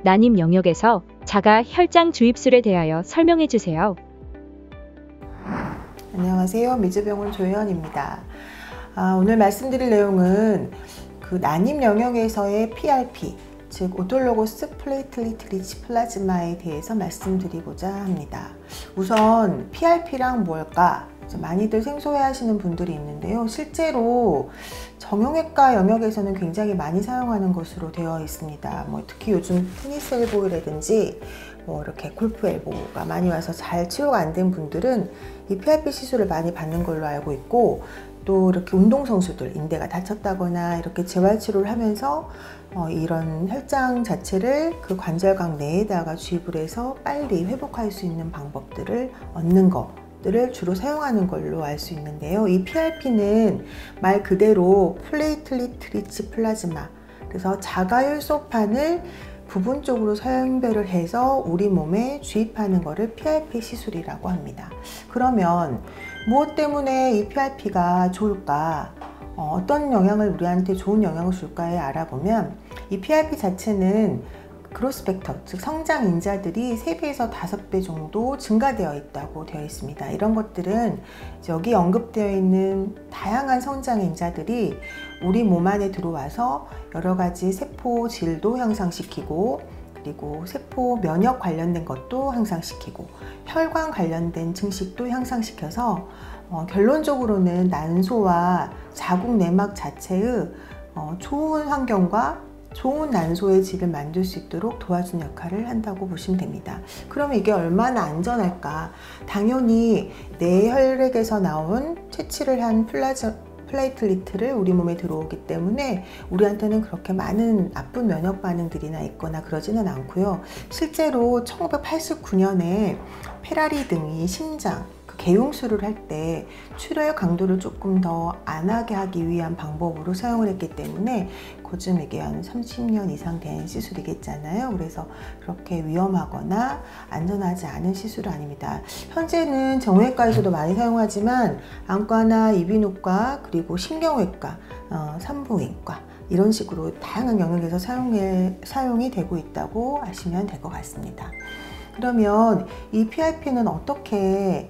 난임 영역에서 자가 혈장 주입술에 대하여 설명해 주세요. 안녕하세요. 미즈병원 조혜연입니다. 오늘 말씀드릴 내용은 그 난임 영역에서의 PRP, 즉 오토로거스 플레이틀리트 리치 플라즈마에 대해서 말씀드리고자 합니다. 우선 PRP랑 뭘까? 많이들 생소해 하시는 분들이 있는데요. 실제로 정형외과 영역에서는 굉장히 많이 사용하는 것으로 되어 있습니다. 특히 요즘 테니스 엘보라든지 이렇게 골프 엘보가 많이 와서 잘 치료가 안 된 분들은 이 PRP 시술을 많이 받는 걸로 알고 있고, 또 이렇게 운동선수들, 인대가 다쳤다거나 이렇게 재활치료를 하면서 이런 혈장 자체를 그 관절각 내에다가 주입을 해서 빨리 회복할 수 있는 방법들을 얻는 것들을 주로 사용하는 걸로 알 수 있는데요. 이 PRP는 말 그대로 플레이틀리트 리치 플라즈마, 그래서 자가혈소판을 부분적으로 사용배를 해서 우리 몸에 주입하는 것을 PRP 시술이라고 합니다. 그러면 무엇 때문에 이 PRP가 좋을까? 어떤 영향을 우리한테 좋은 영향을 줄까에 알아보면, 이 PRP 자체는 그로스 팩터, 즉 성장 인자들이 3배에서 5배 정도 증가되어 있다고 되어 있습니다. 이런 것들은 여기 언급되어 있는 다양한 성장 인자들이 우리 몸 안에 들어와서 여러 가지 세포 질도 향상시키고, 그리고 세포 면역 관련된 것도 향상시키고, 혈관 관련된 증식도 향상시켜서 결론적으로는 난소와 자궁 내막 자체의 좋은 환경과 좋은 난소의 질을 만들 수 있도록 도와주는 역할을 한다고 보시면 됩니다. 그러면 이게 얼마나 안전할까? 당연히 내 혈액에서 나온 채취를 한 플레이틀리트를 우리 몸에 들어오기 때문에 우리한테는 그렇게 많은 나쁜 면역 반응들이나 있거나 그러지는 않고요. 실제로 1989년에 페라리 등이 심장 개용술을 할 때 출혈 강도를 조금 더 안 하게 하기 위한 방법으로 사용을 했기 때문에 거즘 이게 한 30년 이상 된 시술이겠잖아요. 그래서 그렇게 위험하거나 안전하지 않은 시술은 아닙니다. 현재는 정형외과에서도 많이 사용하지만 안과나 이비인후과, 그리고 신경외과, 산부인과 이런 식으로 다양한 영역에서 사용이 되고 있다고 아시면 될 것 같습니다. 그러면 이 PRP는 어떻게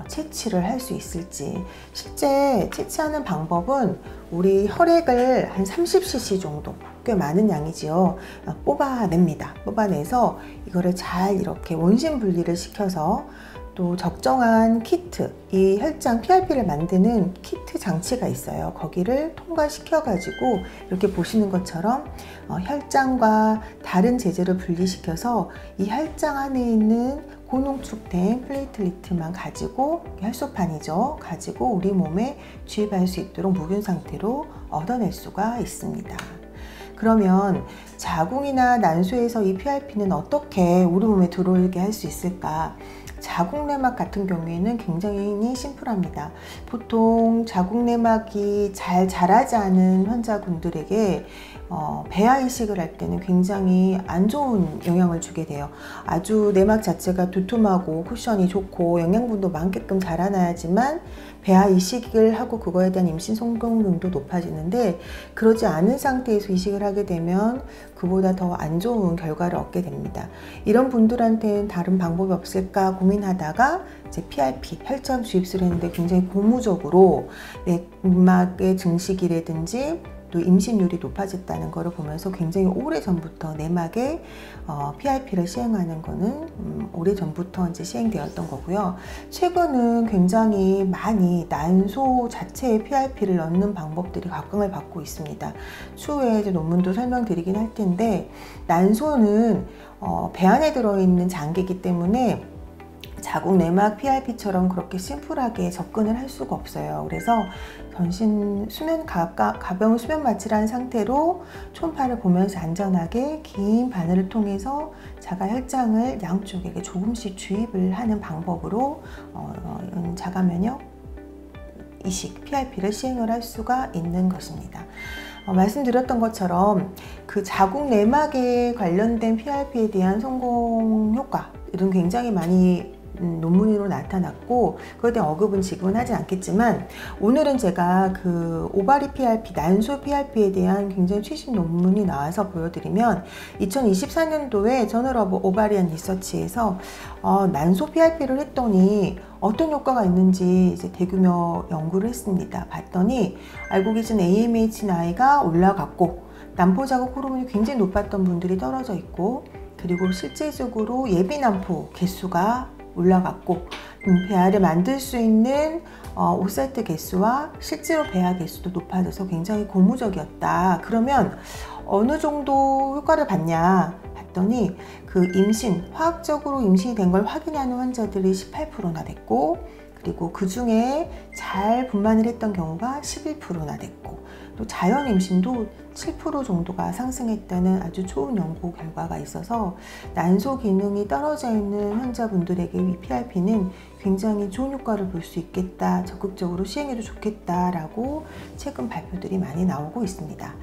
채취를 할 수 있을지, 실제 채취하는 방법은 우리 혈액을 한 30cc 정도, 꽤 많은 양이지요, 뽑아냅니다. 뽑아내서 이거를 잘 이렇게 원심 분리를 시켜서 또 적정한 키트, 이 혈장 PRP를 만드는 키트 장치가 있어요. 거기를 통과시켜 가지고 이렇게 보시는 것처럼 혈장과 다른 제제를 분리시켜서 이 혈장 안에 있는 고농축된 플레이틀리트만 가지고, 혈소판이죠, 가지고 우리 몸에 주입할 수 있도록 묵은 상태로 얻어낼 수가 있습니다. 그러면 자궁이나 난소에서 이 PRP는 어떻게 우리 몸에 들어오게 할 수 있을까? 자궁내막 같은 경우에는 굉장히 심플합니다. 보통 자궁내막이 잘 자라지 않은 환자분들에게 배아 이식을 할 때는 굉장히 안 좋은 영향을 주게 돼요. 아주 내막 자체가 두툼하고 쿠션이 좋고 영양분도 많게끔 자라나야지만 배아 이식을 하고 그거에 대한 임신 성공률도 높아지는데, 그러지 않은 상태에서 이식을 하게 되면 그보다 더 안 좋은 결과를 얻게 됩니다. 이런 분들한테는 다른 방법이 없을까 고민하다가 이제 PRP, 혈장 주입술을 했는데 굉장히 고무적으로 내막의 증식이라든지 또 임신율이 높아졌다는 것을 보면서 굉장히 오래전부터 내막에 PRP를 시행하는 거는 오래전부터 이제 시행되었던 거고요. 최근은 굉장히 많이 난소 자체에 PRP를 넣는 방법들이 각광을 받고 있습니다. 추후에 이제 논문도 설명드리긴 할 텐데, 난소는 배 안에 들어있는 장기이기 때문에 자궁 내막 PRP처럼 그렇게 심플하게 접근을 할 수가 없어요. 그래서 전신 가벼운 수면 마취를 한 상태로 초음파를 보면서 안전하게 긴 바늘을 통해서 자가 혈장을 양쪽에게 조금씩 주입을 하는 방법으로 자가 면역 이식 PRP를 시행을 할 수가 있는 것입니다. 말씀드렸던 것처럼 그 자궁 내막에 관련된 PRP에 대한 성공 효과, 이런 굉장히 많이 논문으로 나타났고 그에 대한 언급은 지금은 하진 않겠지만 오늘은 제가 그 오바리 PRP, 난소 PRP에 대한 굉장히 최신 논문이 나와서 보여드리면 2024년도에 저널 오브 오바리안 리서치에서 난소 PRP를 했더니 어떤 효과가 있는지 이제 대규모 연구를 했습니다. 봤더니 알고 계신 AMH 나이가 올라갔고 난포자국 호르몬이 굉장히 높았던 분들이 떨어져 있고 그리고 실제적으로 예비 난포 개수가 올라갔고 배아를 만들 수 있는 오사이트 개수와 실제로 배아 개수도 높아져서 굉장히 고무적이었다. 그러면 어느 정도 효과를 봤냐 봤더니 그 임신, 화학적으로 임신이 된 걸 확인하는 환자들이 18%나 됐고 그리고 그 중에 잘 분만을 했던 경우가 11%나 됐고 또 자연 임신도 7% 정도가 상승했다는 아주 좋은 연구 결과가 있어서 난소 기능이 떨어져 있는 환자분들에게 이 PRP는 굉장히 좋은 효과를 볼 수 있겠다, 적극적으로 시행해도 좋겠다라고 최근 발표들이 많이 나오고 있습니다.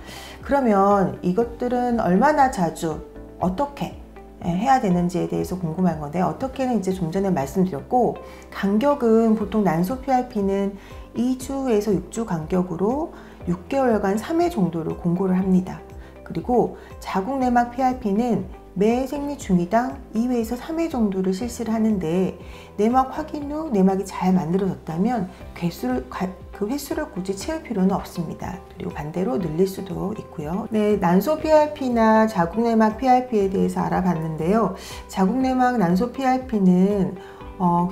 그러면 이것들은 얼마나 자주 어떻게 해야 되는지에 대해서 궁금한 건데 어떻게는 이제 좀 전에 말씀드렸고 간격은 보통 난소 PRP는 2주에서 6주 간격으로 6개월간 3회 정도를 공고를 합니다. 그리고 자궁 내막 PRP는 매 생리 중이당 2회에서 3회 정도를 실시를 하는데 내막 확인 후 내막이 잘 만들어졌다면 그 횟수를 굳이 채울 필요는 없습니다. 그리고 반대로 늘릴 수도 있고요. 네, 난소 PRP나 자궁 내막 PRP에 대해서 알아봤는데요. 자궁 내막 난소 PRP는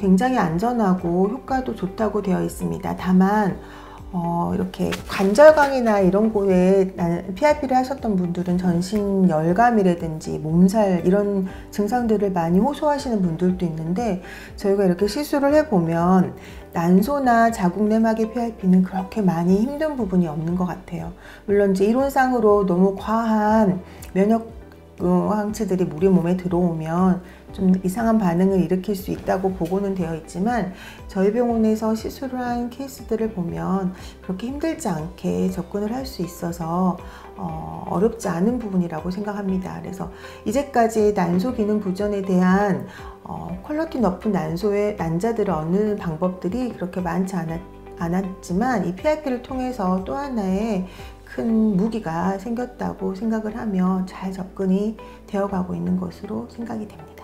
굉장히 안전하고 효과도 좋다고 되어 있습니다. 다만 이렇게 관절광이나 이런 곳에 PRP를 하셨던 분들은 전신 열감이라든지 몸살 이런 증상들을 많이 호소하시는 분들도 있는데 저희가 이렇게 시술을 해보면 난소나 자궁 내막의 PRP는 그렇게 많이 힘든 부분이 없는 것 같아요. 물론 이제 이론상으로 너무 과한 면역 항체들이 우리 몸에 들어오면 좀 이상한 반응을 일으킬 수 있다고 보고는 되어 있지만 저희 병원에서 시술을 한 케이스들을 보면 그렇게 힘들지 않게 접근을 할 수 있어서 어렵지 않은 부분이라고 생각합니다. 그래서 이제까지 난소 기능 부전에 대한 퀄리티 높은 난소의 난자들을 얻는 방법들이 그렇게 많지 않았지만 이 PRP를 통해서 또 하나의 큰 무기가 생겼다고 생각을 하며 잘 접근이 되어가고 있는 것으로 생각이 됩니다.